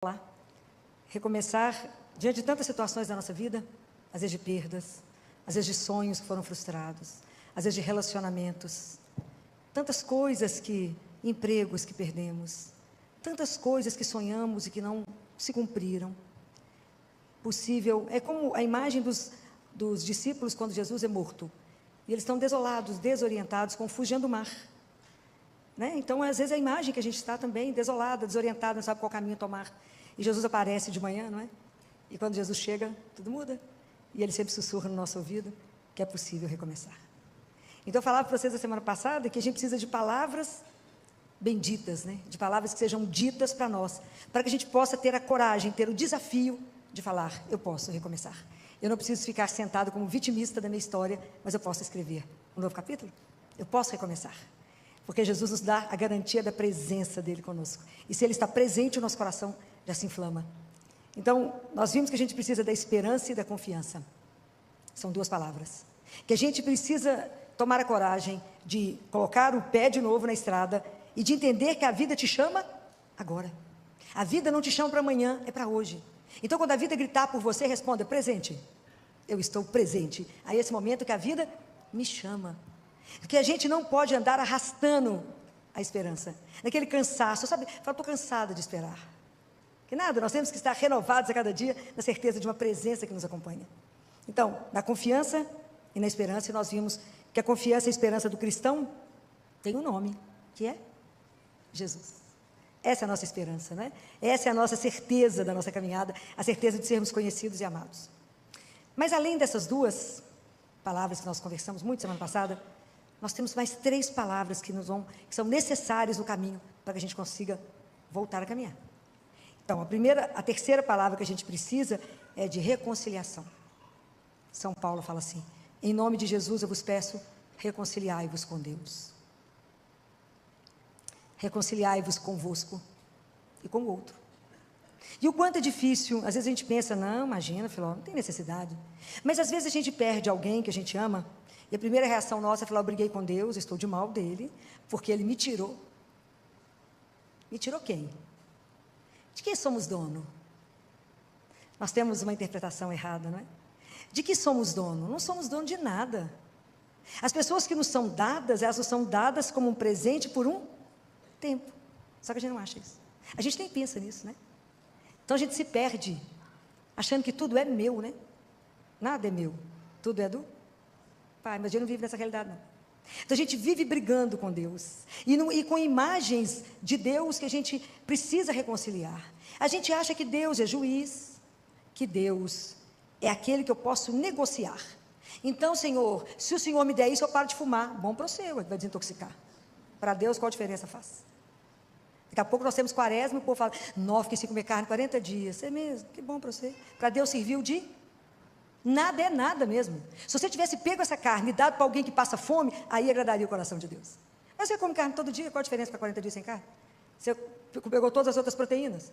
lá, recomeçar diante de tantas situações da nossa vida, às vezes de perdas, às vezes de sonhos que foram frustrados, às vezes de relacionamentos, tantas coisas empregos que perdemos, tantas coisas que sonhamos e que não se cumpriram. Possível, é como a imagem dos discípulos quando Jesus é morto, e eles estão desolados, desorientados, confugindo o mar. Né? Então, às vezes, a imagem que a gente está também desolada, desorientada, não sabe qual caminho tomar. E Jesus aparece de manhã, não é? E quando Jesus chega, tudo muda. E Ele sempre sussurra no nosso ouvido que é possível recomeçar. Então, eu falava para vocês a semana passada que a gente precisa de palavras benditas, né? De palavras que sejam ditas para nós, para que a gente possa ter a coragem, ter o desafio de falar, eu posso recomeçar. Eu não preciso ficar sentado como vitimista da minha história, mas eu posso escrever um novo capítulo. Eu posso recomeçar. Porque Jesus nos dá a garantia da presença dEle conosco. E se Ele está presente, o nosso coração já se inflama. Então, nós vimos que a gente precisa da esperança e da confiança. São duas palavras. Que a gente precisa tomar a coragem de colocar o pé de novo na estrada e de entender que a vida te chama agora. A vida não te chama para amanhã, é para hoje. Então, quando a vida gritar por você, responda, presente. Eu estou presente. Aí é esse momento que a vida me chama. Porque a gente não pode andar arrastando a esperança, naquele cansaço, sabe? Fala, estou cansada de esperar. Que nada, nós temos que estar renovados a cada dia, na certeza de uma presença que nos acompanha. Então, na confiança e na esperança, nós vimos que a confiança e a esperança do cristão tem um nome, que é Jesus. Essa é a nossa esperança, não é? Essa é a nossa certeza da nossa caminhada, a certeza de sermos conhecidos e amados. Mas além dessas duas palavras que nós conversamos muito semana passada, nós temos mais 3 palavras que são necessárias no caminho para que a gente consiga voltar a caminhar. Então, a terceira palavra que a gente precisa é de reconciliação. São Paulo fala assim, em nome de Jesus eu vos peço, reconciliai-vos com Deus. Reconciliai-vos convosco e com o outro. E o quanto é difícil, às vezes a gente pensa, não, imagina, Filó, não tem necessidade. Mas às vezes a gente perde alguém que a gente ama, e a primeira reação nossa é falar, eu briguei com Deus, estou de mal dele, porque Ele me tirou. Me tirou quem? De quem somos dono? Nós temos uma interpretação errada, não é? De que somos dono? Não somos dono de nada. As pessoas que nos são dadas, elas nos são dadas como um presente por um tempo. Só que a gente não acha isso. A gente nem pensa nisso, né? Então a gente se perde, achando que tudo é meu, né? Nada é meu, tudo é do Pai, mas a gente não vive nessa realidade, não. Então a gente vive brigando com Deus, e com imagens de Deus que a gente precisa reconciliar. A gente acha que Deus é juiz, que Deus é aquele que eu posso negociar. Então, Senhor, se o Senhor me der isso, eu paro de fumar. Bom para você, vai desintoxicar. Para Deus, qual a diferença faz? Daqui a pouco nós temos quaresma e o povo fala, não, fiquei sem comer carne 40 dias. É mesmo, que bom para você. Para Deus serviu de nada, é nada mesmo. Se você tivesse pego essa carne e dado para alguém que passa fome, aí agradaria o coração de Deus. Mas você come carne todo dia, qual a diferença para 40 dias sem carne? Você pegou todas as outras proteínas.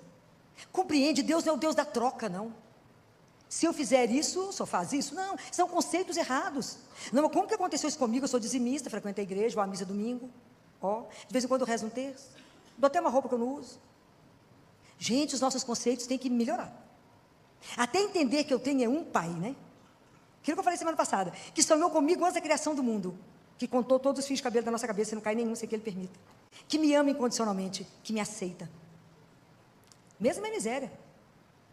Compreende, Deus não é o Deus da troca, não. Se eu fizer isso, só faz isso? Não, são conceitos errados. Não, como que aconteceu isso comigo? Eu sou dizimista, frequento a igreja, vou à missa domingo. De vez em quando eu rezo um terço. Dou até uma roupa que eu não uso. Gente, os nossos conceitos têm que melhorar. Até entender que eu tenho um pai, né? Aquilo que eu falei semana passada, que sonhou comigo antes da criação do mundo, que contou todos os fios de cabelo da nossa cabeça, e não cai nenhum sem que Ele permita. Que me ama incondicionalmente, que me aceita. Mesmo na miséria,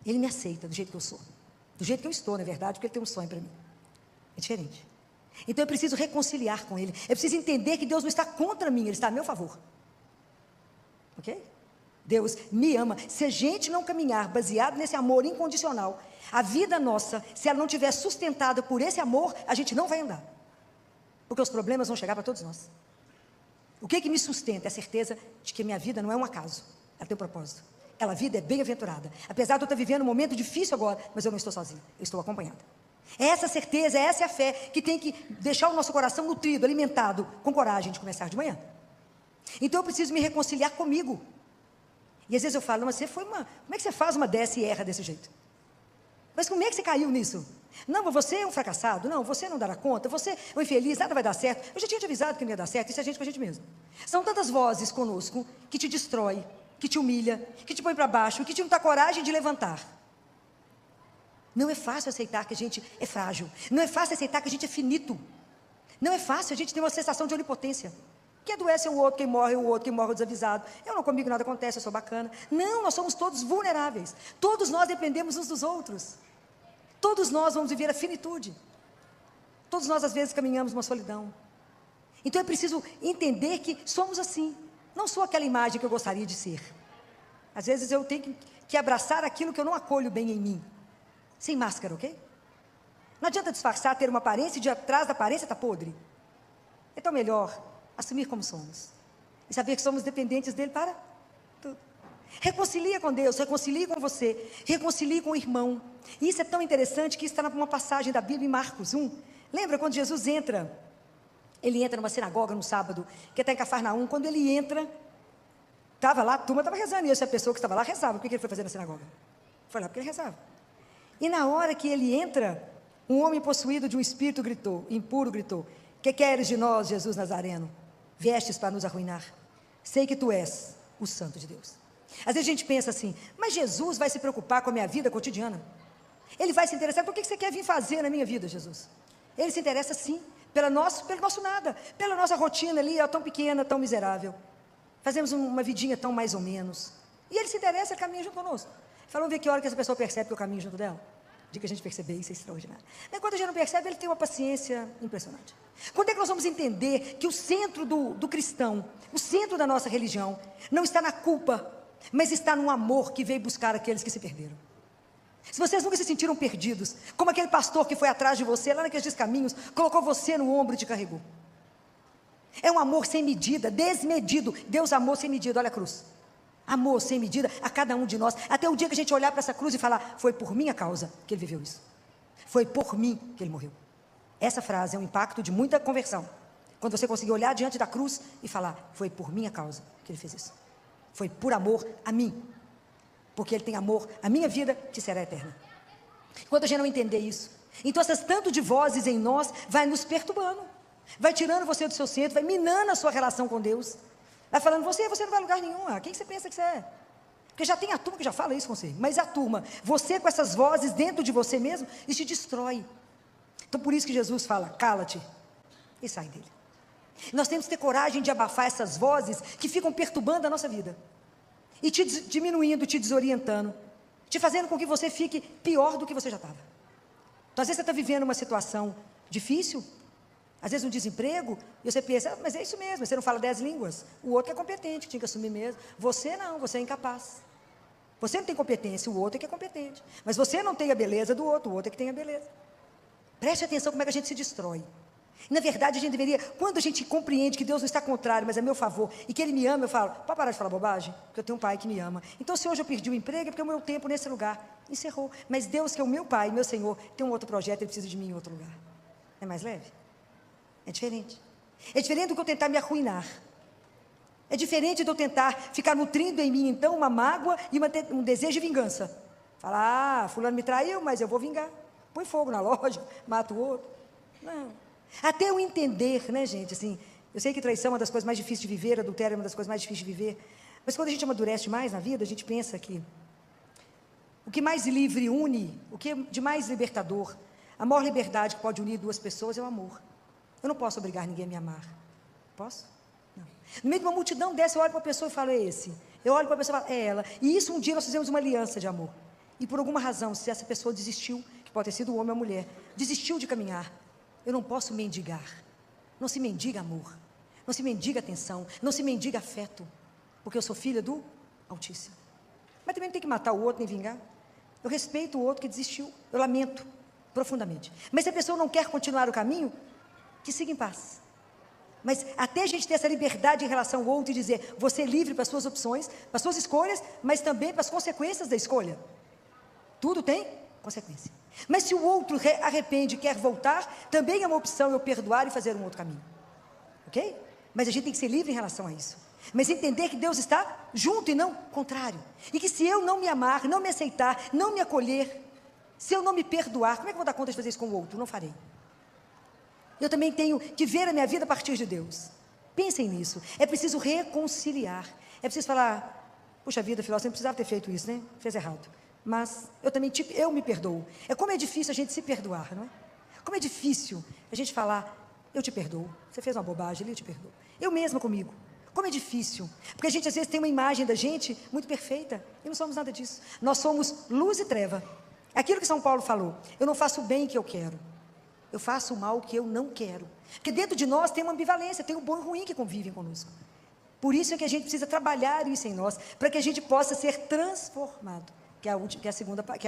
Ele me aceita do jeito que eu sou. Do jeito que eu estou, na verdade, porque Ele tem um sonho para mim. É diferente. Então eu preciso reconciliar com Ele. Eu preciso entender que Deus não está contra mim, Ele está a meu favor. Ok? Deus me ama. Se a gente não caminhar baseado nesse amor incondicional, a vida nossa, se ela não estiver sustentada por esse amor, a gente não vai andar. Porque os problemas vão chegar para todos nós. O que me sustenta é a certeza de que minha vida não é um acaso. Ela tem um propósito. A vida é bem-aventurada. Apesar de eu estar vivendo um momento difícil agora, mas eu não estou sozinha, eu estou acompanhada. Essa certeza, essa é a fé que tem que deixar o nosso coração nutrido, alimentado, com coragem de começar de manhã. Então eu preciso me reconciliar comigo. E às vezes eu falo, não, mas como é que você faz uma dessa e erra desse jeito? Mas como é que você caiu nisso? Não, você é um fracassado, não, você não dará conta, você é um infeliz, nada vai dar certo. Eu já tinha te avisado que não ia dar certo, isso é a gente com a gente mesmo. São tantas vozes conosco que te destrói, que te humilha, que te põe para baixo, que te não dá coragem de levantar. Não é fácil aceitar que a gente é frágil. Não é fácil aceitar que a gente é finito. Não é fácil a gente ter uma sensação de onipotência. Quem adoece é o outro, quem morre é o outro, quem morre é o desavisado. Eu não, comigo nada acontece, eu sou bacana. Não, nós somos todos vulneráveis. Todos nós dependemos uns dos outros. Todos nós vamos viver a finitude. Todos nós, às vezes, caminhamos uma solidão. Então é preciso entender que somos assim. Não sou aquela imagem que eu gostaria de ser. Às vezes eu tenho que abraçar aquilo que eu não acolho bem em mim. Sem máscara, ok? Não adianta disfarçar, ter uma aparência e de atrás da aparência está podre. Então melhor assumir como somos. E saber que somos dependentes dele para tudo. Reconcilia com Deus, reconcilie com você, reconcilie com o irmão. E isso é tão interessante que está numa passagem da Bíblia em Marcos 1. Lembra quando Jesus entra? Ele entra numa sinagoga no sábado, que está em Cafarnaum. Quando ele entra, estava lá, a turma estava rezando. E essa pessoa que estava lá rezava. O que ele foi fazer na sinagoga? Foi lá porque ele rezava. E na hora que ele entra, um homem possuído de um espírito gritou, impuro gritou: que queres de nós, Jesus Nazareno? Viestes para nos arruinar. Sei que tu és o Santo de Deus. Às vezes a gente pensa assim: mas Jesus vai se preocupar com a minha vida cotidiana? Ele vai se interessar, por que você quer vir fazer na minha vida, Jesus? Ele se interessa sim, pelo nosso nada, pela nossa rotina ali, tão pequena, tão miserável. Fazemos uma vidinha tão mais ou menos. E ele se interessa, caminha junto conosco. Vamos ver que hora que essa pessoa percebe que eu caminho junto dela. De que a gente perceber isso é extraordinário. Mas quando a gente não percebe, ele tem uma paciência impressionante. Quando é que nós vamos entender que o centro do cristão, o centro da nossa religião, não está na culpa, mas está no amor que veio buscar aqueles que se perderam? Se vocês nunca se sentiram perdidos, como aquele pastor que foi atrás de você, lá naqueles caminhos, colocou você no ombro e te carregou. É um amor sem medida, desmedido. Deus amou sem medida, olha a cruz. Amor sem medida a cada um de nós, até o dia que a gente olhar para essa cruz e falar: foi por minha causa que ele viveu isso, foi por mim que ele morreu. Essa frase é um impacto de muita conversão, quando você conseguir olhar diante da cruz e falar: foi por minha causa que ele fez isso, foi por amor a mim, porque ele tem amor, a minha vida que será eterna. Quando a gente não entender isso, então essas tanto de vozes em nós vai nos perturbando, vai tirando você do seu centro, vai minando a sua relação com Deus. Vai falando: você não vai a lugar nenhum. Quem você pensa que você é? Porque já tem a turma que já fala isso com você. Mas a turma, você com essas vozes dentro de você mesmo, isso te destrói. Então por isso que Jesus fala: cala-te e sai dele. Nós temos que ter coragem de abafar essas vozes que ficam perturbando a nossa vida. E te diminuindo, te desorientando, te fazendo com que você fique pior do que você já estava. Então às vezes você está vivendo uma situação difícil, às vezes um desemprego, e você pensa: mas é isso mesmo, você não fala 10 línguas, o outro é competente, tinha que assumir mesmo. Você não, você é incapaz. Você não tem competência, o outro é que é competente. Mas você não tem a beleza do outro, o outro é que tem a beleza. Preste atenção como é que a gente se destrói. E, na verdade, a gente deveria, quando a gente compreende que Deus não está contrário, mas é meu favor, e que Ele me ama, eu falo: pode parar de falar bobagem? Porque eu tenho um pai que me ama. Então, se hoje eu perdi o emprego, é porque o meu tempo nesse lugar encerrou. Mas Deus, que é o meu pai, meu Senhor, tem um outro projeto, Ele precisa de mim em outro lugar. É mais leve? É diferente. É diferente do que eu tentar me arruinar. É diferente de eu tentar ficar nutrindo em mim, então, uma mágoa e um desejo de vingança. Falar: fulano me traiu, mas eu vou vingar. Põe fogo na loja, mata o outro. Não. Até eu entender, né, gente, assim, eu sei que traição é uma das coisas mais difíceis de viver, adultério é uma das coisas mais difíceis de viver, mas quando a gente amadurece mais na vida, a gente pensa que o que mais livre une, o que é de mais libertador, a maior liberdade que pode unir duas pessoas é o amor. Eu não posso obrigar ninguém a me amar. Posso? Não. No meio de uma multidão dessa, eu olho para a pessoa e falo: é esse. Eu olho para a pessoa e falo: é ela. E isso um dia nós fizemos uma aliança de amor. E por alguma razão, se essa pessoa desistiu, que pode ter sido o homem ou a mulher, desistiu de caminhar, eu não posso mendigar. Não se mendiga amor. Não se mendiga atenção. Não se mendiga afeto. Porque eu sou filha do Altíssimo. Mas também não tem que matar o outro nem vingar. Eu respeito o outro que desistiu. Eu lamento profundamente. Mas se a pessoa não quer continuar o caminho, que siga em paz. Mas até a gente ter essa liberdade em relação ao outro e dizer: você é livre para as suas opções, para as suas escolhas, mas também para as consequências da escolha. Tudo tem consequência. Mas se o outro arrepende e quer voltar, também é uma opção eu perdoar e fazer um outro caminho. Ok? Mas a gente tem que ser livre em relação a isso. Mas entender que Deus está junto e não contrário. E que se eu não me amar, não me aceitar, não me acolher, se eu não me perdoar, como é que eu vou dar conta de fazer isso com o outro? Não farei. Eu também tenho que ver a minha vida a partir de Deus. Pensem nisso. É preciso reconciliar. É preciso falar: Puxa vida, Filó, você não precisava ter feito isso, né? Fez errado. Mas eu também, eu me perdoo. Como é difícil a gente se perdoar, não é? Como é difícil a gente falar, eu te perdoo. Você fez uma bobagem ali, eu te perdoo. Eu mesma comigo. Como é difícil. Porque a gente às vezes tem uma imagem da gente muito perfeita. E não somos nada disso. Nós somos luz e treva. Aquilo que São Paulo falou. Eu não faço o bem que eu quero. Eu faço o mal que eu não quero. Porque dentro de nós tem uma ambivalência, tem o bom e o ruim que convivem conosco. Por isso é que a gente precisa trabalhar isso em nós, para que a gente possa ser transformado, que é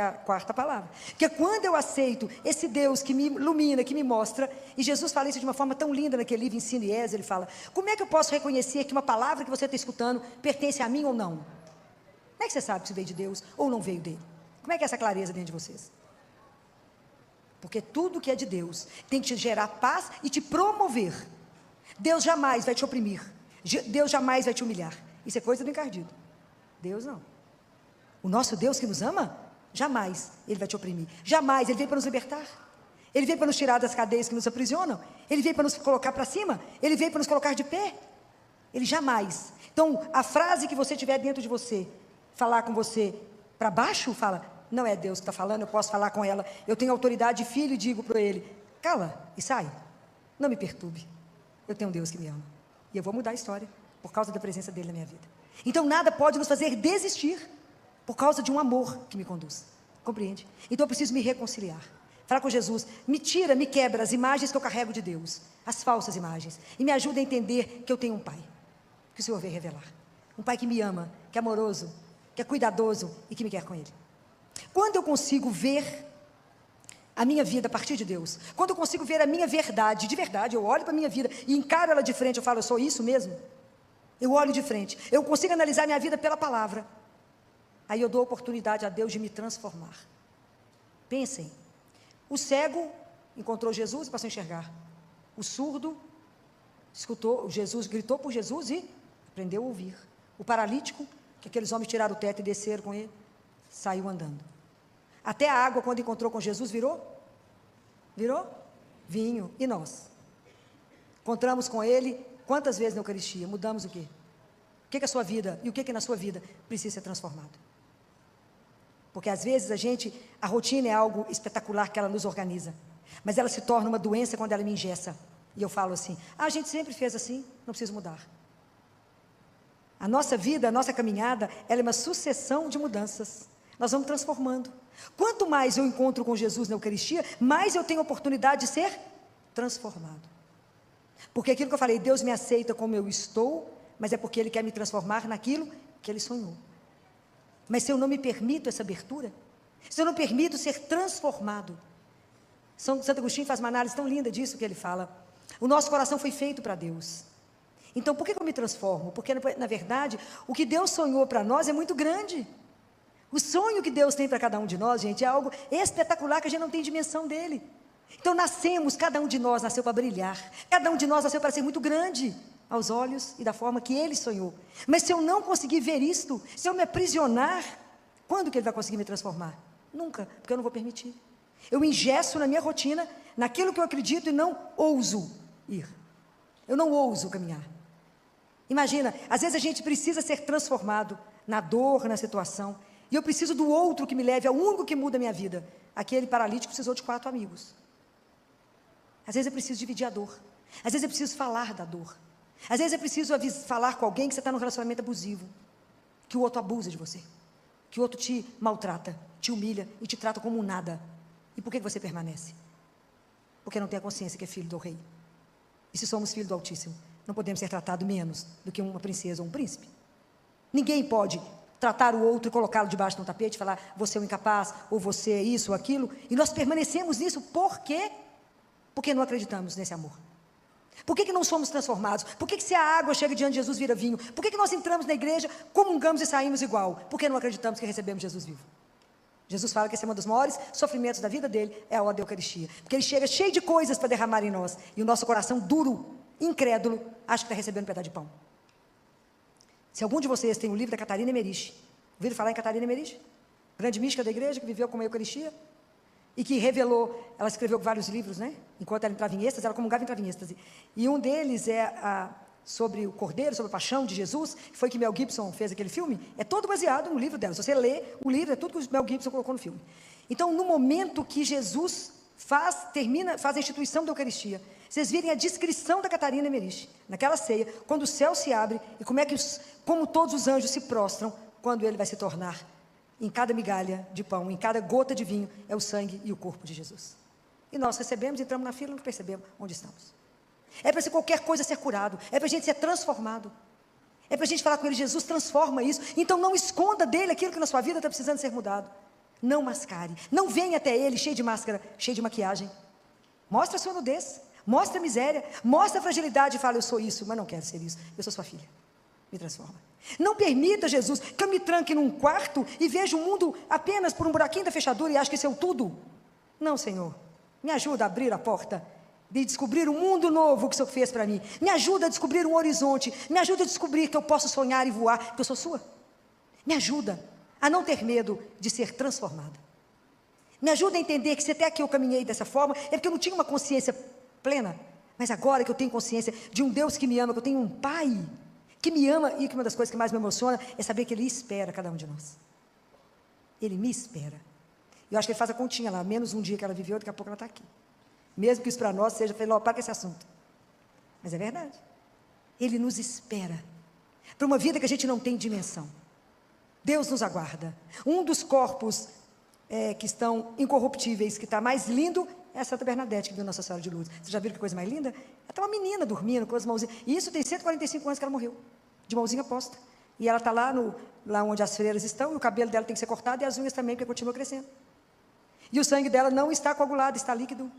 a quarta palavra. Que é quando eu aceito esse Deus que me ilumina, que me mostra, e Jesus fala isso de uma forma tão linda naquele livro Ensino e Êxodo, ele fala, como é que eu posso reconhecer que uma palavra que você está escutando pertence a mim ou não? Como é que você sabe se veio de Deus ou não veio dele? Como é que é essa clareza dentro de vocês? Porque tudo que é de Deus tem que te gerar paz e te promover. Deus jamais vai te oprimir. Deus jamais vai te humilhar. Isso é coisa do encardido. Deus não. O nosso Deus que nos ama, jamais Ele vai te oprimir. Jamais. Ele veio para nos libertar. Ele veio para nos tirar das cadeias que nos aprisionam. Ele veio para nos colocar para cima. Ele veio para nos colocar de pé. Ele jamais. Então, a frase que você tiver dentro de você, falar com você para baixo, fala, não é Deus que está falando, eu posso falar com ela. Eu tenho autoridade de filho e digo para ele, cala e sai. Não me perturbe. Eu tenho um Deus que me ama. E eu vou mudar a história por causa da presença dele na minha vida. Então nada pode nos fazer desistir por causa de um amor que me conduz. Compreende? Então eu preciso me reconciliar. Falar com Jesus, me tira, me quebra as imagens que eu carrego de Deus, as falsas imagens, e me ajuda a entender que eu tenho um Pai, que o Senhor veio revelar. Um Pai que me ama, que é amoroso, que é cuidadoso e que me quer com Ele. Quando eu consigo ver a minha vida a partir de Deus, quando eu consigo ver a minha verdade, de verdade, eu olho para a minha vida e encaro ela de frente, eu falo, eu sou isso mesmo? Eu olho de frente, eu consigo analisar minha vida pela palavra, aí eu dou oportunidade a Deus de me transformar. Pensem, o cego encontrou Jesus e passou a enxergar, o surdo escutou, Jesus gritou por Jesus e aprendeu a ouvir, o paralítico, que aqueles homens tiraram o teto e desceram com ele, saiu andando. Até a água, quando encontrou com Jesus, virou vinho. E nós? Encontramos com Ele, quantas vezes na Eucaristia? Mudamos o quê? O que é a sua vida, e o que é na sua vida precisa ser transformado? Porque às vezes a rotina é algo espetacular que ela nos organiza, mas ela se torna uma doença quando ela me engessa. E eu falo assim, a gente sempre fez assim, não preciso mudar. A nossa vida, a nossa caminhada, ela é uma sucessão de mudanças. Nós vamos transformando. Quanto mais eu encontro com Jesus na Eucaristia, mais eu tenho oportunidade de ser transformado. Porque aquilo que eu falei, Deus me aceita como eu estou, mas é porque Ele quer me transformar naquilo que Ele sonhou. Mas se eu não me permito essa abertura, se eu não permito ser transformado, Santo Agostinho faz uma análise tão linda disso que ele fala, o nosso coração foi feito para Deus. Então por que eu me transformo? Porque na verdade, o que Deus sonhou para nós é muito grande. O sonho que Deus tem para cada um de nós, gente, é algo espetacular que a gente não tem dimensão dele. Então nascemos, cada um de nós nasceu para brilhar, cada um de nós nasceu para ser muito grande aos olhos e da forma que Ele sonhou. Mas se eu não conseguir ver isto, se eu me aprisionar, quando que Ele vai conseguir me transformar? Nunca, porque eu não vou permitir. Eu engesso na minha rotina, naquilo que eu acredito e não ouso ir. Eu não ouso caminhar. Imagina, às vezes a gente precisa ser transformado na dor, na situação, e eu preciso do outro que me leve ao único que muda a minha vida. Aquele paralítico precisou de 4 amigos. Às vezes eu preciso dividir a dor. Às vezes eu preciso falar da dor. Às vezes eu preciso falar com alguém que você está num relacionamento abusivo, que o outro abusa de você, que o outro te maltrata, te humilha e te trata como um nada. E por que você permanece? Porque não tem a consciência que é filho do rei. E se somos filhos do Altíssimo, não podemos ser tratados menos do que uma princesa ou um príncipe. Ninguém pode tratar o outro e colocá-lo debaixo de um tapete e falar, você é um incapaz, ou você é isso ou aquilo, e nós permanecemos nisso, por quê? Porque não acreditamos nesse amor. Por que não somos transformados? Por que se a água chega diante de Jesus vira vinho? Por que nós entramos na igreja, comungamos e saímos igual? Porque não acreditamos que recebemos Jesus vivo. Jesus fala que esse é um dos maiores sofrimentos da vida dele, é a hora da Eucaristia. Porque ele chega cheio de coisas para derramar em nós, e o nosso coração duro, incrédulo, acha que está recebendo um pedaço de pão. Se algum de vocês tem o livro da Catarina Emmerich, ouviram falar em Catarina Emmerich? Grande mística da igreja, que viveu com a Eucaristia, e que revelou, ela escreveu vários livros, né? Enquanto ela entrava em êxtase, ela comungava e entrava em êxtase. E um deles é sobre o Cordeiro, sobre a paixão de Jesus, foi que Mel Gibson fez aquele filme, é todo baseado no livro dela. Se você lê o livro, é tudo que o Mel Gibson colocou no filme. Então, no momento que Jesus faz a instituição da Eucaristia, vocês virem a descrição da Catarina Emmerich, naquela ceia, quando o céu se abre, e como todos os anjos se prostram, quando ele vai se tornar, em cada migalha de pão, em cada gota de vinho, é o sangue e o corpo de Jesus. E nós recebemos, entramos na fila e não percebemos onde estamos. É para qualquer coisa ser curado, é para a gente ser transformado, é para a gente falar com ele: Jesus, transforma isso. Então não esconda dele aquilo que na sua vida está precisando ser mudado. Não mascare, não venha até ele cheio de máscara, cheio de maquiagem. Mostra a sua nudez, mostra a miséria, mostra a fragilidade e fala: eu sou isso, mas não quero ser isso, eu sou sua filha, me transforma. Não permita, Jesus, que eu me tranque num quarto e veja o mundo apenas por um buraquinho da fechadura e acho que isso é o tudo. Não, Senhor, me ajuda a abrir a porta, de descobrir um mundo novo que o Senhor fez para mim. Me ajuda a descobrir um horizonte, me ajuda a descobrir que eu posso sonhar e voar, que eu sou sua. Me ajuda a não ter medo de ser transformada. Me ajuda a entender que se até aqui eu caminhei dessa forma, é porque eu não tinha uma consciência plena, mas agora que eu tenho consciência de um Deus que me ama, que eu tenho um Pai que me ama, e que uma das coisas que mais me emociona é saber que Ele espera cada um de nós. Ele me espera. Eu acho que Ele faz a continha lá, menos um dia que ela viveu, daqui a pouco ela está aqui. Mesmo que isso para nós seja, para com esse assunto. Mas é verdade. Ele nos espera para uma vida que a gente não tem dimensão. Deus nos aguarda. Um dos corpos que estão incorruptíveis, que está mais lindo, é a Santa Bernadette, que viu Nossa Senhora de Lourdes. Vocês já viram que coisa mais linda? Ela está uma menina dormindo com as mãozinhas. E isso tem 145 anos que ela morreu, de mãozinha posta. E ela está lá onde as freiras estão, e o cabelo dela tem que ser cortado, e as unhas também, porque continua crescendo. E o sangue dela não está coagulado, está líquido.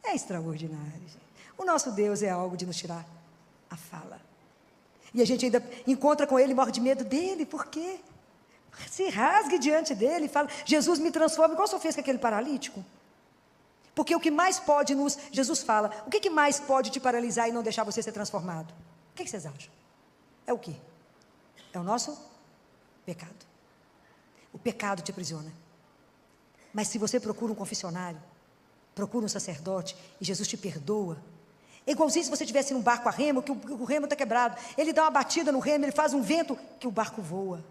É extraordinário, gente. O nosso Deus é algo de nos tirar a fala. E a gente ainda encontra com Ele e morre de medo dEle. Por quê? Se rasgue diante dEle e fala: Jesus, me transforma, igual o Senhor fez com aquele paralítico. Porque o que mais pode Jesus fala, o que mais pode te paralisar e não deixar você ser transformado? O que vocês acham? É o quê? É o nosso pecado. O pecado te aprisiona. Mas se você procura um confessionário, procura um sacerdote, e Jesus te perdoa, é igualzinho se você estivesse num barco a remo, que o remo está quebrado, ele dá uma batida no remo, ele faz um vento, que o barco voa.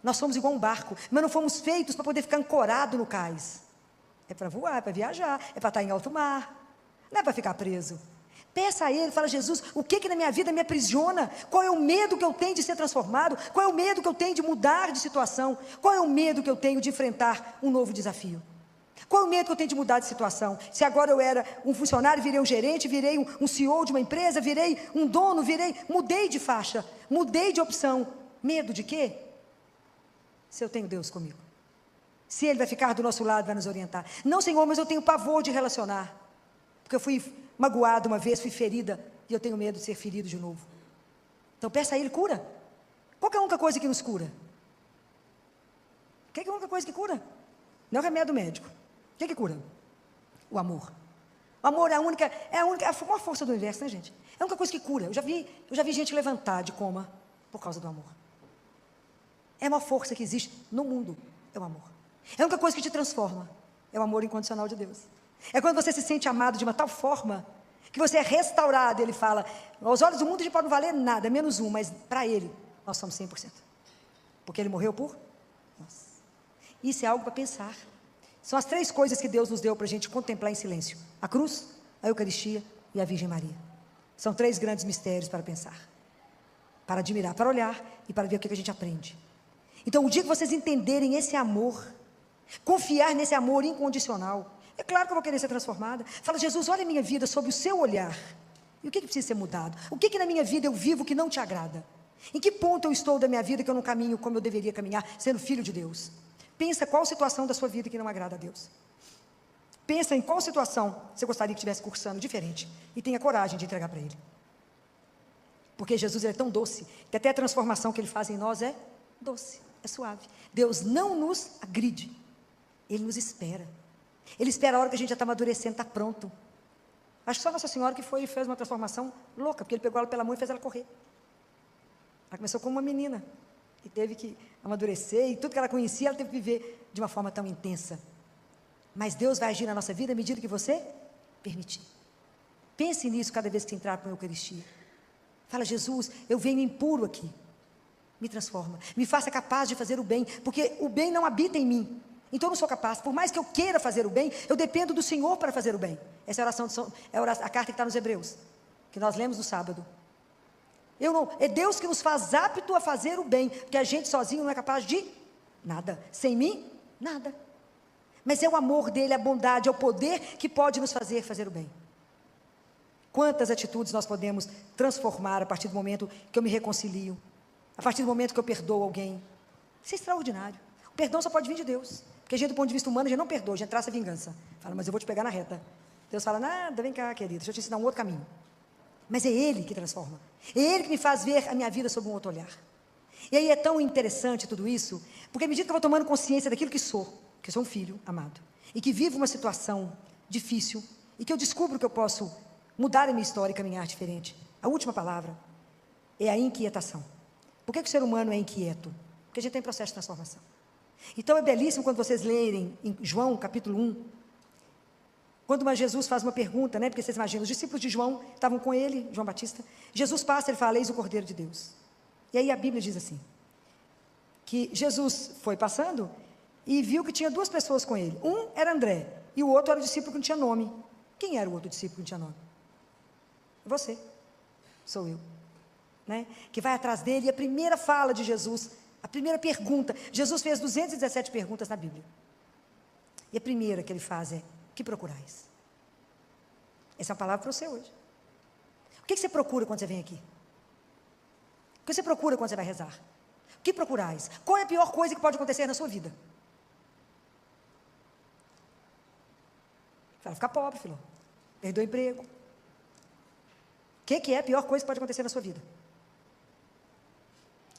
Nós somos igual um barco, mas não fomos feitos para poder ficar ancorado no cais. É para voar, é para viajar, é para estar em alto mar, não é para ficar preso. Peça a Ele, fala: Jesus, o que na minha vida me aprisiona? Qual é o medo que eu tenho de ser transformado? Qual é o medo que eu tenho de mudar de situação? Qual é o medo que eu tenho de enfrentar um novo desafio? Qual é o medo que eu tenho de mudar de situação? Se agora eu era um funcionário, virei um gerente, virei um CEO de uma empresa, virei um dono, mudei de faixa, mudei de opção. Medo de quê? Se eu tenho Deus comigo. Se Ele vai ficar do nosso lado, vai nos orientar. Não, Senhor, mas eu tenho pavor de relacionar. Porque eu fui magoado uma vez, fui ferida, e eu tenho medo de ser ferido de novo. Então peça a Ele cura. Qual é a única coisa que nos cura? O que é a única coisa que cura? Não é o remédio médico. O que cura? O amor. O amor é a maior força do universo, né, gente? É a única coisa que cura. Eu já vi gente levantar de coma por causa do amor. É a maior força que existe no mundo, é o amor. É a única coisa que te transforma, é o amor incondicional de Deus. É quando você se sente amado de uma tal forma, que você é restaurado. Ele fala: aos olhos do mundo a gente pode não valer nada, menos um, mas para Ele, nós somos 100%. Porque Ele morreu por nós. Isso é algo para pensar. São as 3 coisas que Deus nos deu para a gente contemplar em silêncio: a cruz, a Eucaristia e a Virgem Maria. São 3 grandes mistérios para pensar, para admirar, para olhar e para ver o que a gente aprende. Então, o dia que vocês entenderem esse amor, confiar nesse amor incondicional, é claro que eu vou querer ser transformada. Fala: Jesus, olha a minha vida sob o seu olhar. E o que precisa ser mudado? O que na minha vida eu vivo que não te agrada? Em que ponto eu estou da minha vida que eu não caminho como eu deveria caminhar, sendo filho de Deus? Pensa qual situação da sua vida que não agrada a Deus. Pensa em qual situação você gostaria que estivesse cursando diferente. E tenha coragem de entregar para Ele. Porque Jesus é tão doce, que até a transformação que Ele faz em nós é doce, é suave. Deus não nos agride. Ele nos espera. Ele espera a hora que a gente já está amadurecendo, está pronto. Acho que só Nossa Senhora que foi e fez uma transformação louca, porque Ele pegou ela pela mão e fez ela correr. Ela começou como uma menina, e teve que amadurecer, e tudo que ela conhecia, ela teve que viver de uma forma tão intensa. Mas Deus vai agir na nossa vida à medida que você permitir. Pense nisso cada vez que entrar para a Eucaristia. Fala, Jesus, eu venho impuro aqui. Me transforma, me faça capaz de fazer o bem, porque o bem não habita em mim. Então eu não sou capaz, por mais que eu queira fazer o bem, eu dependo do Senhor para fazer o bem. Essa é a carta que está nos Hebreus, que nós lemos no sábado. É Deus que nos faz apto a fazer o bem, porque a gente sozinho não é capaz de nada. Sem mim, nada. Mas é o amor dele, a bondade, é o poder que pode nos fazer o bem. Quantas atitudes nós podemos transformar a partir do momento que eu me reconcilio, a partir do momento que eu perdoo alguém. Isso é extraordinário. O perdão só pode vir de Deus, porque a gente, do ponto de vista humano, a gente não perdoa, a gente traça vingança. Fala, mas eu vou te pegar na reta. Deus fala, nada, vem cá, querido, deixa eu te ensinar um outro caminho. Mas é Ele que transforma, é Ele que me faz ver a minha vida sob um outro olhar. E aí é tão interessante tudo isso, porque à medida que eu vou tomando consciência daquilo que sou um filho amado, e que vivo uma situação difícil, e que eu descubro que eu posso mudar a minha história e caminhar diferente, a última palavra é a inquietação. Por que o ser humano é inquieto? Porque a gente tem processo de transformação. Então é belíssimo quando vocês lerem em João capítulo 1, quando Jesus faz uma pergunta, porque vocês imaginam, os discípulos de João estavam com ele, João Batista, Jesus passa, ele fala, eis o Cordeiro de Deus. E aí a Bíblia diz assim, que Jesus foi passando e viu que tinha duas pessoas com ele. Um era André, e o outro era o discípulo que não tinha nome. Quem era o outro discípulo que não tinha nome? Você, sou eu. Que vai atrás dele, e a primeira fala de Jesus, a primeira pergunta, Jesus fez 217 perguntas na Bíblia. E a primeira que ele faz é, que procurais? Essa é uma palavra para você hoje. O que você procura quando você vem aqui? O que você procura quando você vai rezar? O que procurais? Qual é a pior coisa que pode acontecer na sua vida? Fala, ficar pobre, filho. Perdeu o emprego. O que é a pior coisa que pode acontecer na sua vida?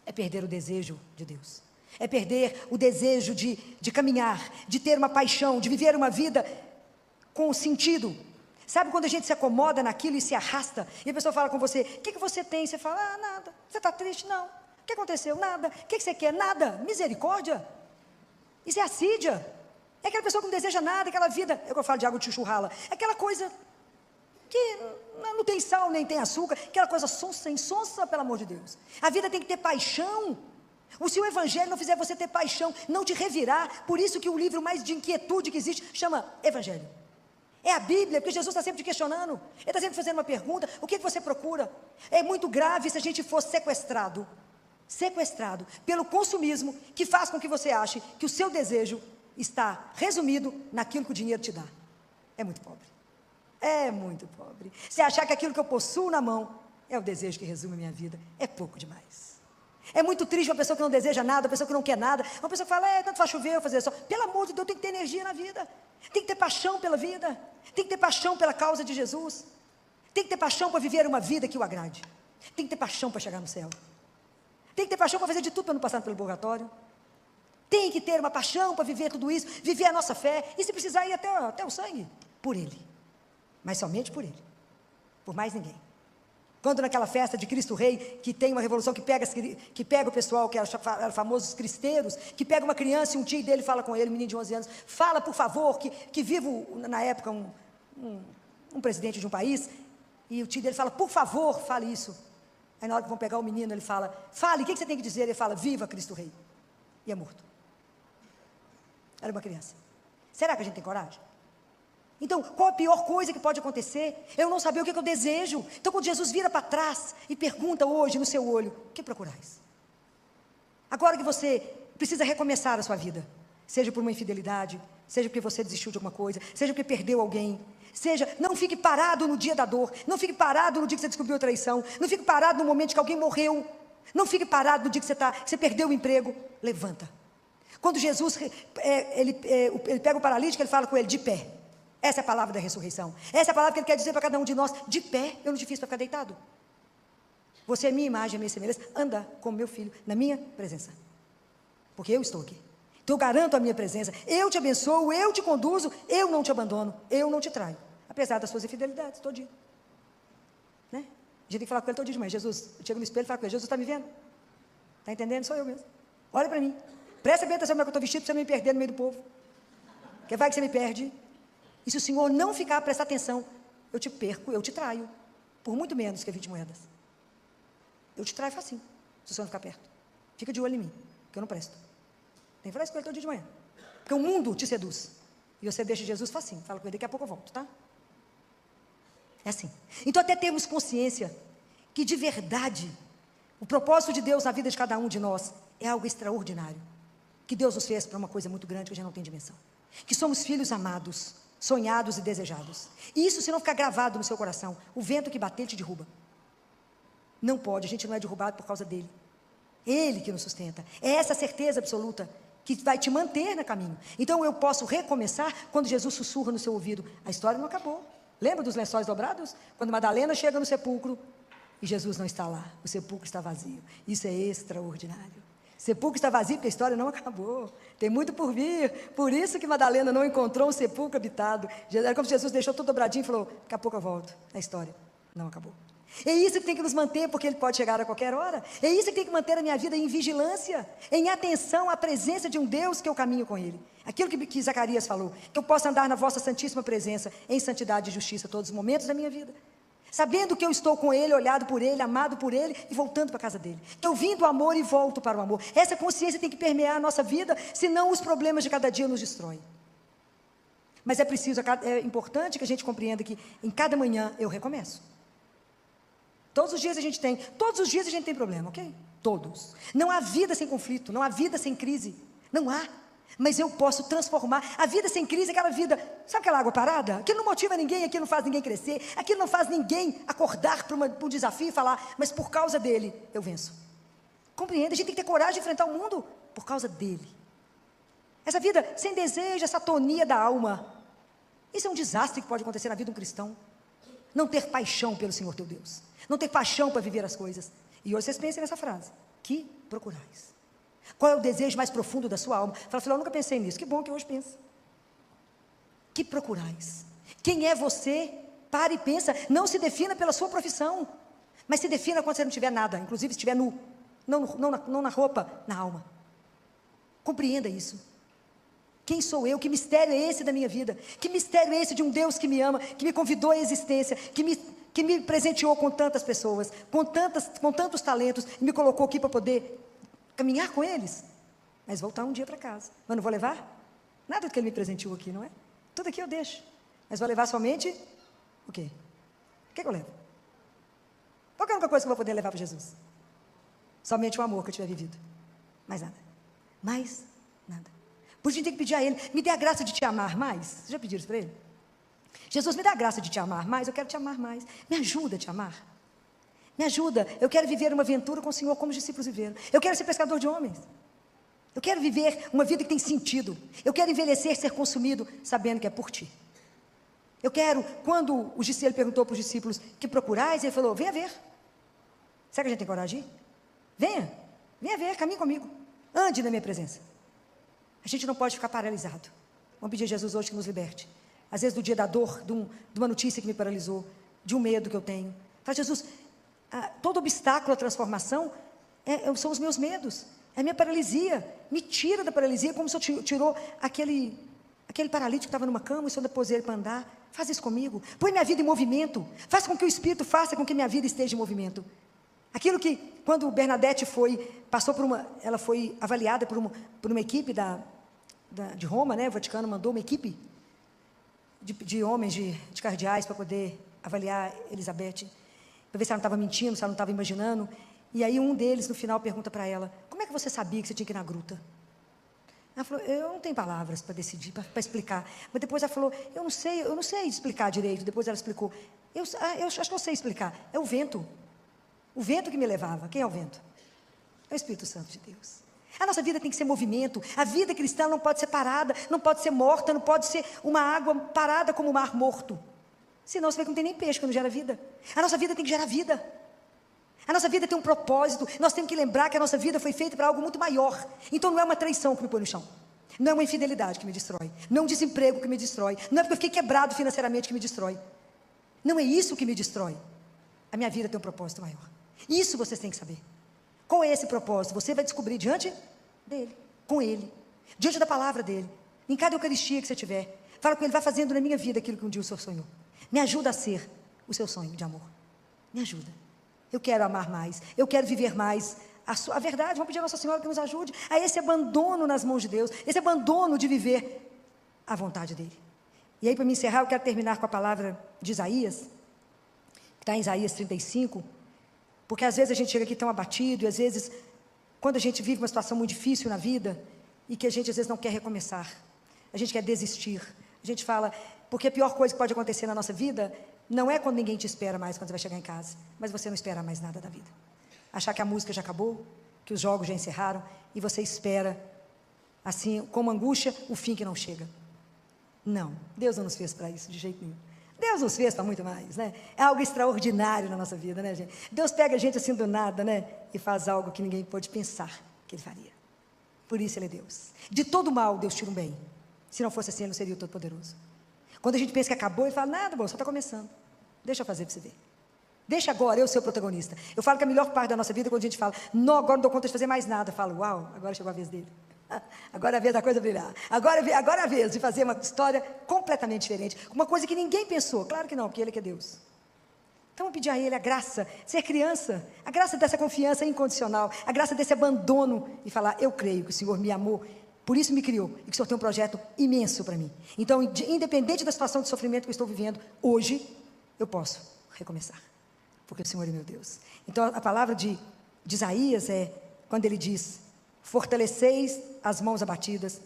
É perder o desejo de Deus. É perder o desejo de caminhar, de ter uma paixão, de viver uma vida com sentido. Sabe quando a gente se acomoda naquilo e se arrasta, e a pessoa fala com você, o que você tem? Você fala, nada. Você está triste? Não. O que aconteceu? Nada. O que você quer? Nada. Misericórdia. Isso é assídia. É aquela pessoa que não deseja nada, aquela vida, é o que eu falo de água de chuchurrala, aquela coisa que não tem sal nem tem açúcar, aquela coisa sonsa, insonsa, pelo amor de Deus. A vida tem que ter paixão. Se o Evangelho não fizer você ter paixão, não te revirar, por isso que o livro mais de inquietude que existe chama Evangelho. É a Bíblia, porque Jesus está sempre te questionando, Ele está sempre fazendo uma pergunta, o que você procura? É muito grave se a gente for sequestrado pelo consumismo, que faz com que você ache que o seu desejo está resumido naquilo que o dinheiro te dá. É muito pobre. É muito pobre. Se achar que aquilo que eu possuo na mão é o desejo que resume a minha vida, é pouco demais. É muito triste uma pessoa que não deseja nada, uma pessoa que não quer nada, uma pessoa que fala, tanto faz chover, eu fazer só. Pelo amor de Deus, tem que ter energia na vida, tem que ter paixão pela vida, tem que ter paixão pela causa de Jesus, tem que ter paixão para viver uma vida que o agrade, tem que ter paixão para chegar no céu, tem que ter paixão para fazer de tudo para não passar pelo purgatório, tem que ter uma paixão para viver tudo isso, viver a nossa fé, e se precisar ir até o sangue, por Ele, mas somente por Ele, por mais ninguém. Quando naquela festa de Cristo Rei, que tem uma revolução que pega o pessoal, que eram famosos cristeiros, que pega uma criança e um tio dele fala com ele, um menino de 11 anos, fala por favor, que vivo na época um presidente de um país, e o tio dele fala, por favor, fale isso. Aí na hora que vão pegar o menino, ele fala, fale, o que você tem que dizer? Ele fala, viva Cristo Rei. E é morto. Era uma criança. Será que a gente tem coragem? Então, qual a pior coisa que pode acontecer? Eu não saber o que eu desejo. Então, quando Jesus vira para trás e pergunta hoje no seu olho, o que procurais? Agora que você precisa recomeçar a sua vida, seja por uma infidelidade, seja porque você desistiu de alguma coisa, seja porque perdeu alguém, seja, não fique parado no dia da dor, não fique parado no dia que você descobriu a traição, não fique parado no momento que alguém morreu, não fique parado no dia que você perdeu o emprego, levanta. Quando Jesus, ele pega o paralítico, ele fala com ele, de pé. Essa é a palavra da ressurreição. Essa é a palavra que Ele quer dizer para cada um de nós. De pé, eu não te fiz para ficar deitado. Você é minha imagem, a minha semelhança. Anda como meu filho, na minha presença. Porque eu estou aqui. Então eu garanto a minha presença. Eu te abençoo, eu te conduzo, eu não te abandono, eu não te traio. Apesar das suas infidelidades, todo dia. A gente tem que falar com Ele todo dia de manhã. Jesus, eu chego no espelho e falo com Ele, Jesus está me vendo? Está entendendo? Sou eu mesmo. Olha para mim. Presta bem atenção como é que eu estou vestido, para você não me perder no meio do povo. Porque vai que você me perde. E se o Senhor não ficar, prestar atenção, eu te perco, eu te traio, por muito menos que 20 moedas. eu te traio facinho, se você não ficar perto. Fica de olho em mim, que eu não presto. Tem que falar isso com ele todo dia de manhã. Porque o mundo te seduz. E você deixa Jesus facinho. Fala com ele, daqui a pouco eu volto, tá? É assim. Então até termos consciência que de verdade, o propósito de Deus na vida de cada um de nós é algo extraordinário. Que Deus nos fez para uma coisa muito grande que a gente não tem dimensão. Que somos filhos amados, sonhados e desejados. E isso, se não ficar gravado no seu coração, o vento que bater te derruba. Não pode, a gente não é derrubado por causa dele. Ele que nos sustenta. É essa certeza absoluta que vai te manter no caminho. Então eu posso recomeçar quando Jesus sussurra no seu ouvido. A história não acabou. Lembra dos lençóis dobrados? Quando Madalena chega no sepulcro e Jesus não está lá. O sepulcro está vazio. Isso é extraordinário. O sepulcro está vazio porque a história não acabou. Tem muito por vir. Por isso que Madalena não encontrou um sepulcro habitado. Era como se Jesus deixou tudo dobradinho e falou, daqui a pouco eu volto. A história não acabou. É isso que tem que nos manter, porque ele pode chegar a qualquer hora. É isso que tem que manter a minha vida em vigilância, em atenção à presença de um Deus que eu caminho com ele. Aquilo que Zacarias falou, que eu possa andar na vossa santíssima presença, em santidade e justiça, todos os momentos da minha vida. Sabendo que eu estou com ele, olhado por ele, amado por ele, e voltando para a casa dele. Que eu vim do amor e volto para o amor. Essa consciência tem que permear a nossa vida, senão os problemas de cada dia nos destroem. Mas é importante que a gente compreenda que em cada manhã eu recomeço. Todos os dias a gente tem problema, ok? Todos. Não há vida sem conflito, não há vida sem crise, não há. Mas eu posso transformar. A vida sem crise é aquela vida, sabe aquela água parada? Aquilo não motiva ninguém, aquilo não faz ninguém crescer, aquilo não faz ninguém acordar para um desafio e falar, mas por causa dele, eu venço. Compreenda, a gente tem que ter coragem de enfrentar o mundo por causa dele. Essa vida sem desejo, essa atonia da alma, isso é um desastre que pode acontecer na vida de um cristão. Não ter paixão pelo Senhor teu Deus. Não ter paixão para viver as coisas. E hoje vocês pensem nessa frase. Que procurais? Qual é o desejo mais profundo da sua alma? Fala, filho, eu nunca pensei nisso. Que bom que hoje pensa. Que procurais? Quem é você? Pare e pensa. Não se defina pela sua profissão. Mas se defina quando você não tiver nada. Inclusive se estiver nu. Não na roupa, na alma. Compreenda isso. Quem sou eu? Que mistério é esse da minha vida? Que mistério é esse de um Deus que me ama, que me convidou à existência, que me presenteou com tantas pessoas, com tantos talentos, e me colocou aqui para poder caminhar com eles? Mas voltar um dia para casa. Mas não vou levar nada do que ele me presenteou aqui, não é? Tudo aqui eu deixo. Mas vou levar somente o quê? O que eu levo? Qual é a única coisa que eu vou poder levar para Jesus? Somente o amor que eu tiver vivido. Mais nada. Mais nada. Por isso a gente tem que pedir a ele, me dê a graça de te amar mais. Vocês já pediram isso para ele? Jesus, me dá a graça de te amar mais, eu quero te amar mais. Me ajuda a te amar. Me ajuda, eu quero viver uma aventura com o Senhor como os discípulos viveram. Eu quero ser pescador de homens. Eu quero viver uma vida que tem sentido. Eu quero envelhecer, ser consumido, sabendo que é por ti. Eu quero, quando ele perguntou para os discípulos, que procurais? Ele falou, venha ver. Será que a gente tem coragem de ir? Venha ver, caminhe comigo. Ande na minha presença. A gente não pode ficar paralisado. Vamos pedir a Jesus hoje que nos liberte. Às vezes do dia da dor, de uma notícia que me paralisou, de um medo que eu tenho. Fala, Jesus, todo obstáculo à transformação são os meus medos, é a minha paralisia. Me tira da paralisia, como se o Senhor tirou aquele paralítico que estava numa cama e o Senhor depois ele para andar. Faz isso comigo, põe minha vida em movimento, faz com que o Espírito faça com que minha vida esteja em movimento. Aquilo que, quando Bernadette ela foi avaliada por uma equipe de Roma, né? O Vaticano mandou uma equipe de homens, de cardeais, para poder avaliar Elizabeth, para ver se ela não estava mentindo, se ela não estava imaginando. E aí um deles, no final, pergunta para ela, como é que você sabia que você tinha que ir na gruta? Ela falou, eu não tenho palavras para decidir, para explicar. Mas depois ela falou, eu não sei explicar direito. Depois ela explicou, eu acho que eu sei explicar, é o vento. O vento que me levava. Quem é o vento? É o Espírito Santo de Deus. A nossa vida tem que ser movimento. A vida cristã não pode ser parada, não pode ser morta, não pode ser uma água parada como o mar morto. Senão você vê que não tem nem peixe quando gera vida. A nossa vida tem que gerar vida. A nossa vida tem um propósito. Nós temos que lembrar que a nossa vida foi feita para algo muito maior. Então não é uma traição que me põe no chão. Não é uma infidelidade que me destrói. Não é um desemprego que me destrói. Não é porque eu fiquei quebrado financeiramente que me destrói. Não é isso que me destrói. A minha vida tem um propósito maior. Isso vocês têm que saber. Qual é esse propósito? Você vai descobrir diante dele, com ele, diante da palavra dele, em cada eucaristia que você tiver. Fala com ele, vai fazendo na minha vida aquilo que um dia o Senhor sonhou. Me ajuda a ser o seu sonho de amor. Me ajuda. Eu quero amar mais, eu quero viver mais a verdade. Vamos pedir a Nossa Senhora que nos ajude a esse abandono nas mãos de Deus, esse abandono de viver a vontade dEle. E aí, para me encerrar, eu quero terminar com a palavra de Isaías, que está em Isaías 35, porque às vezes a gente chega aqui tão abatido, e às vezes, quando a gente vive uma situação muito difícil na vida, e que a gente às vezes não quer recomeçar, a gente quer desistir, a gente fala, porque a pior coisa que pode acontecer na nossa vida, não é quando ninguém te espera mais, quando você vai chegar em casa, mas você não espera mais nada da vida. Achar que a música já acabou, que os jogos já encerraram, e você espera, assim, como angústia, o fim que não chega. Não, Deus não nos fez para isso, de jeito nenhum. Deus nos fez para muito mais, né? É algo extraordinário na nossa vida, né, gente? Deus pega a gente assim do nada, né? E faz algo que ninguém pode pensar que Ele faria. Por isso Ele é Deus. De todo mal, Deus tira um bem. Se não fosse assim, Ele não seria o Todo-Poderoso. Quando a gente pensa que acabou, Ele fala, nada, bom, só está começando. Deixa eu fazer para você ver. Deixa agora eu ser o protagonista. Eu falo que a melhor parte da nossa vida é quando a gente fala, não, agora não dou conta de fazer mais nada. Eu falo, uau, agora chegou a vez dele. Agora é a vez da coisa brilhar. Agora é a vez de fazer uma história completamente diferente. Uma coisa que ninguém pensou. Claro que não, porque Ele que é Deus. Então, vamos pedir a Ele a graça de ser criança, a graça dessa confiança incondicional, a graça desse abandono e falar, eu creio que o Senhor me amou, por isso me criou, e que o Senhor tem um projeto imenso para mim. Então, independente da situação de sofrimento que eu estou vivendo, hoje, eu posso recomeçar, porque o Senhor é meu Deus. Então, a palavra de Isaías é, quando ele diz, fortaleceis as mãos abatidas,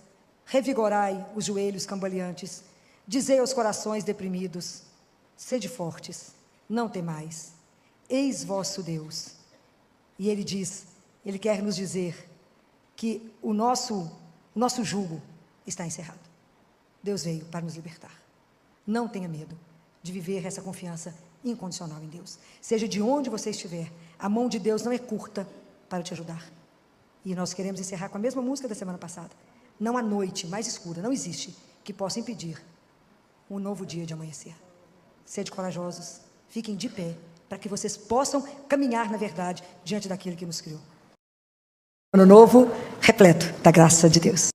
revigorai os joelhos cambaleantes, dizei aos corações deprimidos, sede fortes, não temais, eis vosso Deus. E ele diz, ele quer nos dizer que o nosso jugo está encerrado. Deus veio para nos libertar. Não tenha medo de viver essa confiança incondicional em Deus. Seja de onde você estiver, a mão de Deus não é curta para te ajudar. E nós queremos encerrar com a mesma música da semana passada. Não há noite mais escura, não existe, que possa impedir um novo dia de amanhecer. Sede corajosos, fiquem de pé, para que vocês possam caminhar na verdade, diante daquele que nos criou. Ano novo, repleto da graça de Deus.